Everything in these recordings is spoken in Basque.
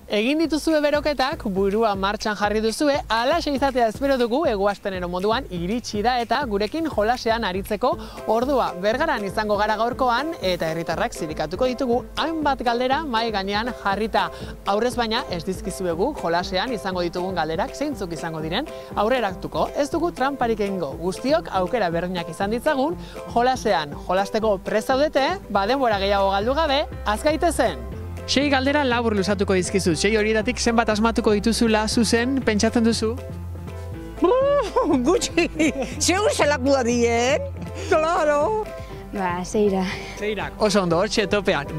Egin dituzue beroketak, burua martxan jarri duzue, alaxe izatea espero dugu eguaztenero moduan iritsi da eta gurekin jolasean aritzeko ordua Bergaran izango gara gaurkoan eta herritarrak zirikatuko ditugu hainbat galdera mahai gainean jarrita. Aurrez baina ez dizkizuegu jolasean izango ditugun galderak zeintzuk izango diren aurreratuko. Ez dugu tramparik egingo, guztiok aukera berdinak izan ditzagun jolasean. Jolasteko prest zaudete, denbora gehiago galdu gabe, azgaitezen! 6 galdera labur luzatuko dizkizu. 6 horietatik zenbat asmatuko dituzula zuzen, pentsatzen duzu? Gutxi, zeu zelakua dien, claro. Seira. Seirak, oso ondo, hortxe topean.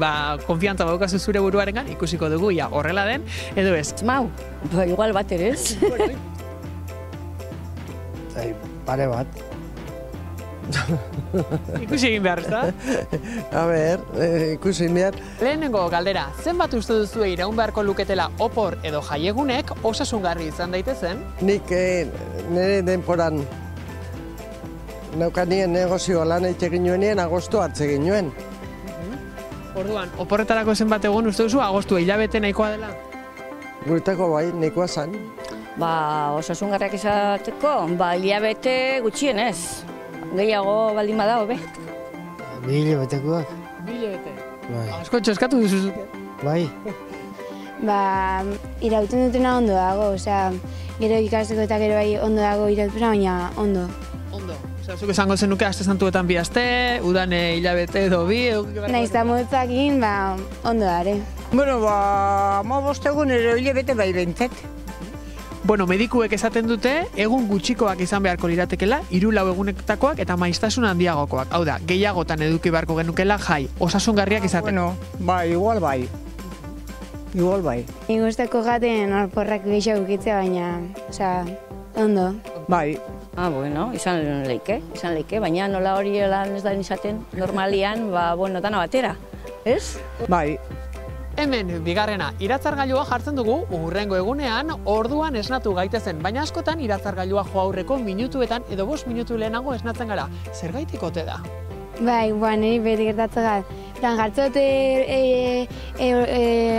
Konfiantza baukazu zure buruarengan, ikusiko dugu, horrela den, edo ez. Mau, igual bat ere ez. Pare bat. Ikusi egin behar, ez da? A ber, ikusi egin behar. Lehenengo galdera, zenbat uste duzue iraun beharko luketela opor edo jaiegunek osasungarri izan daitezen? Nik nire denporan neukanien negozioa lan egin nuenien agosto hartzegin nuen. Orduan, oporretarako zenbat egun uste duzu agostu hilabete nahikoa dela? Guretako bai, nahikoa zan. Osasungarriak izateko, hilabete gutxienez. Gehiago baldin bada, hobe. 2 hilabetekoak. 2 hilabete? Bai. Asko txoskatu duzuzuke? Bai. Irauten dutena ondo dago, gero ikasteko eta gero bai ondo dago irautena, baina ondo. Ondo. Zuk esango zenuke aste santuetan 2 aste, udan hilabete edo 2. Naiz eta motzakin, ondo dare. Bueno, 15 egun ero hilabete bai bentzet. Bueno, medikuek esaten dute, egun gutxikoak izan beharko liratekela, 3-4 egunetakoak eta maiztasun handiagokoak. Hau da, gehiagotan eduki beharko genukela jai, osasungarriak izaten. Bueno, igual bai. Igual bai. Nik gustako jaten alporrak gehiago ukitzea, baina, ondo. Bai. Bueno, izan leike, baina nola hori lan ez da izaten normalian, dana batera, ez? Bai. Hemen, bigarrena, iratzargailua jartzen dugu hurrengo egunean orduan esnatu gaitezen, baina askotan iratzargailua jo aurreko minutuetan edo 5 minutu lehenago esnatzen gara. Zergaitik ote da? Bai, niri beti gertatzen gara. Jartzote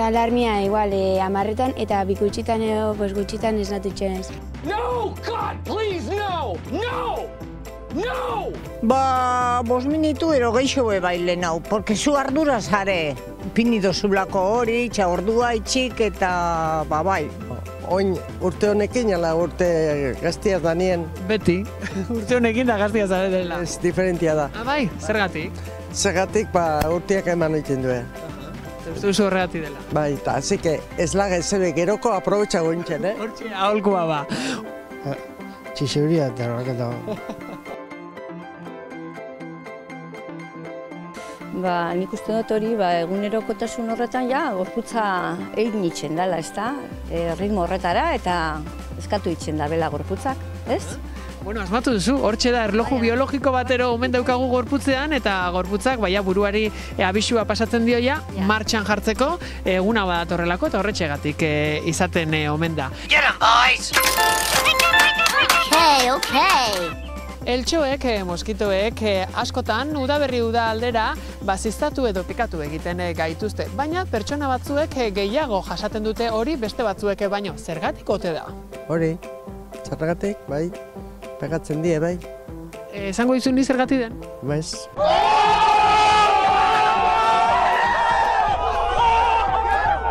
alarmia igual 10etan eta 2 gutxitan edo gutxitan esnatu txenez. No, God, please, no! No! No! 5 minutu ero geixo bai lehenau, porque zu ardura zare. Pinido zulako hori, ordua itxik eta bai. Oin urte honekin, ala urte gaztiaz danien. Beti, urte honekin da gaztiaz dela. Ez diferentia da. Bai, zergatik? Zergatik, urteak eman egiten duen. Uste duzu horregati dela. Bai, eta así que ez laga ezebe geroko aprobetxago intzen, Hortxe, aholkoa ba. Txixuria eta horrek Nik uste dut hori, egunerokotasun horretan gorputza egin itxen dela, ez da? Ritmo horretara eta eskatu itxen da bela gorputzak, ez? Bueno, asmatu duzu, hortxe da erloju biologiko batero omen daukagu gorputzean eta gorputzak buruari abisua pasatzen dioia, martxan jartzeko eguna badatorrelako eta horretxegatik izaten omen da. Get 'em, boys! Okay. Eltxoek, moskitoek, askotan udaberri uda aldera ziztatu edo pikatu egiten gaituzte. Baina pertsona batzuek gehiago jasaten dute hori beste batzuek baino. Zergatik ote da? Hori, zergatik, bai, pegatzen die, bai. Esango dizu ni zergatik den? Baiz.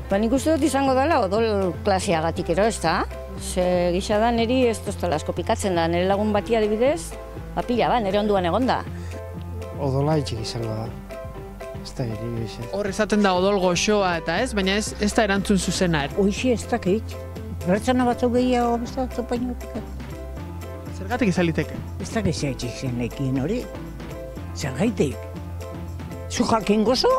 Nik uste dut izango dela odol klasiagatik ero, ez da? Ze gisa da niri ez toztela asko pikatzen da, nire lagun bati adibidez, pila nire onduan egonda. Odola itxik izango da. Ez da giri bizet. Hor esaten da odol goxoa eta ez, baina ez da erantzun zuzena. Hoixi ez dakit. Bertzana batzuk gehiago beste batzuk baino pikat. Zergatik izan liteke? Ez dakit zehatxik zenekin hori. Zergaitik. Zu jakin gozo?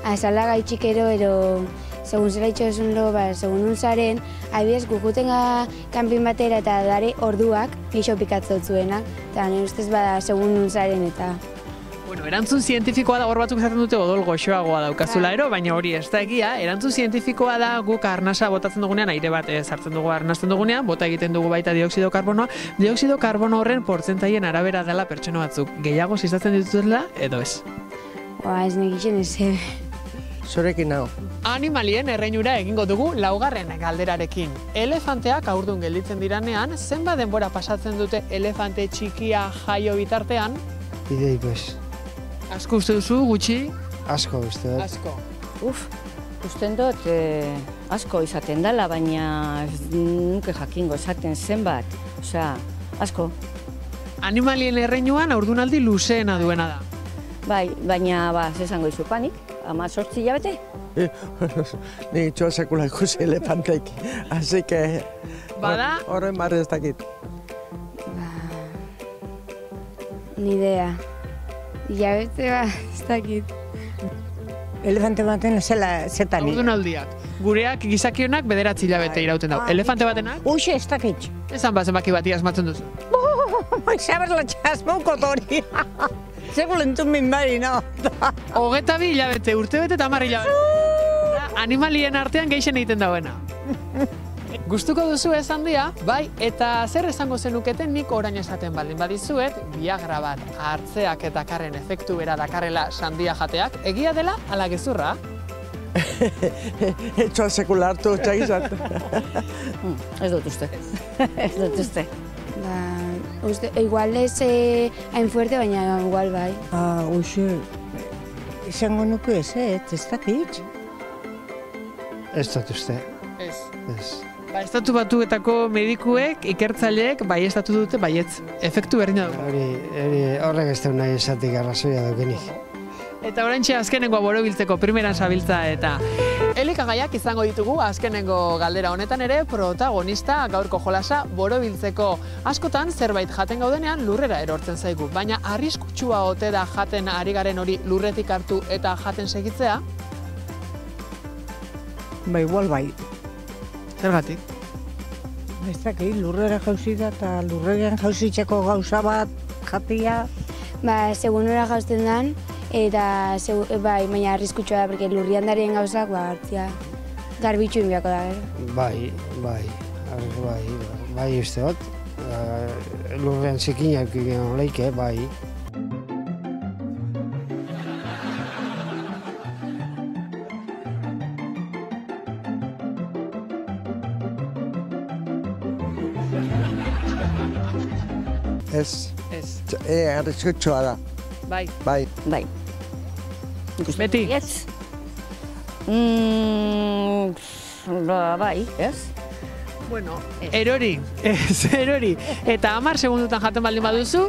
Azala gaitxikero, segun zera itxosun lo, segun unzaren, adibidez gukuten kanpin batera eta dare orduak gixo pikatzen zuenak, eta nire ustez segun unzaren eta... Bueno, erantzun zientifikoa da, hor batzuk esaten dute odol goxoagoa daukazula ero, baina hori ez da egia. Erantzun zientifikoa da guk arnasa botatzen dugunean, aire bat sartzen dugu arnasten dugunean, bota egiten dugu baita dioxido karbonoa. Dioxido karbono horren portzentaien arabera dela pertsona batzuk. Gehiago ziztatzen dituzela edo ez? Ez nekixen ez Zurekin nago. Animalien erreinura egingo dugu laugarren galderarekin. Elefanteak haurdun gelditzen diranean, zenbat denbora pasatzen dute elefante txikia jaio bitartean? Idei, pues, Asko uste duzu, gutxi? asko uste dut. Asko. Usten dut asko izaten dela, baina ez nuke jakingo esaten zenbat. Osea, asko. Animalien erreinuan haurdunaldi luzeena duena da. Bai, baina, zesango izu panik, 18 hilabete. Ni itxoa sekula ikusi elefanteik. Así que... Bada? Horren barri ez dakit. Ni idea. Hilabete ez dakit. Elefante baten zetan. Haurdunaldiak. Gureak gizakionak 9 hilabete irauten dau. Elefante batenak? Uxe, ez dakit. Esan zenbaki bati asmatzen duzu. Saberla txasmauko hori. Segur entzun min bari, no? 22 hilabete, urtebete eta 10 hilabete. Animalien artean gehixen egiten dauena. Gustuko duzu esan dia, bai, eta zer esango zenuketen nik orain esaten baldin badizuet, Viagra bat hartzeak eta karren efektu bera dakarrela sandia jateak, egia dela ala gezurra? Itxoa sekula hartu txagizat. Ez dut uste. Ez dut uste. Igual ez hain fuerte, baina igual bai. Uxe, izango nuke ez dakit. Ez dut uste. Ez. Ez. Estatu Batuetako medikuek, ikertzaileek, bai estatu dute, baietz, efektu berdina dugu. Horrek ez dut nahi esatik arrazoia dukenik. Eta oraintxe azkenengoa borobiltzeko primeran zabiltza eta elikagaiak izango ditugu azkenengo galdera honetan ere protagonista gaurko jolasa borobiltzeko. Askotan zerbait jaten gaudenean lurrera erortzen zaigu, baina arriskutsua ote da jaten ari garen hori lurretik hartu eta jaten segitzea? Ba, igual bai. Zergatik? Ez dakit, lurrera jauzi da eta lurrean jauzitzeko gauza bat jatia. Segun ora jauzten dan, eta bai, baina arriskutsua da, porque lurrian darien gauzak, hartzia garbitxu inbiako da, Bai uste dut. Lurrean zikinak leike, bai. Ez. Ez. Arriskutsua da. Bai. Bai. Bai. Beti? Ez. Bai, ez? Bueno, erori. Ez, erori. Eta 10 segundutan jaten baldin baduzu,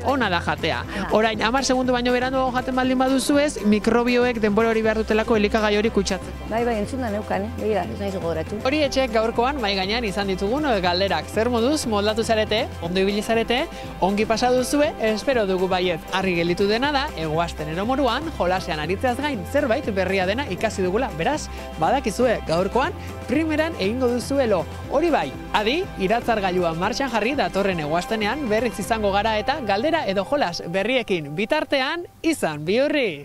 ona da jatea. Orain, 10 segundu baino beranduago jaten baldin baduzu ez, mikrobioek denbora hori behar dutelako elikagai hori kutsatzeko. Bai, entzun da neukan, begira, ez nahiz gogoratu. Hori etxek gaurkoan mai gainean izan ditugun galderak. Zer moduz moldatu zarete, ondo ibili zarete, ongi pasa duzue, espero dugu baiet. Argi gelditu dena da, egoaztenero moruan, jolasean aritzeaz gain zerbait berria dena ikasi dugula. Beraz, badakizue gaurkoan, primeran egingo duzuelo. Hori bai, adi, iratzargailua martxan jarri datorren egoaztenean berriz izango gara eta galdera edo jolas berriekin bitartean izan bihurri!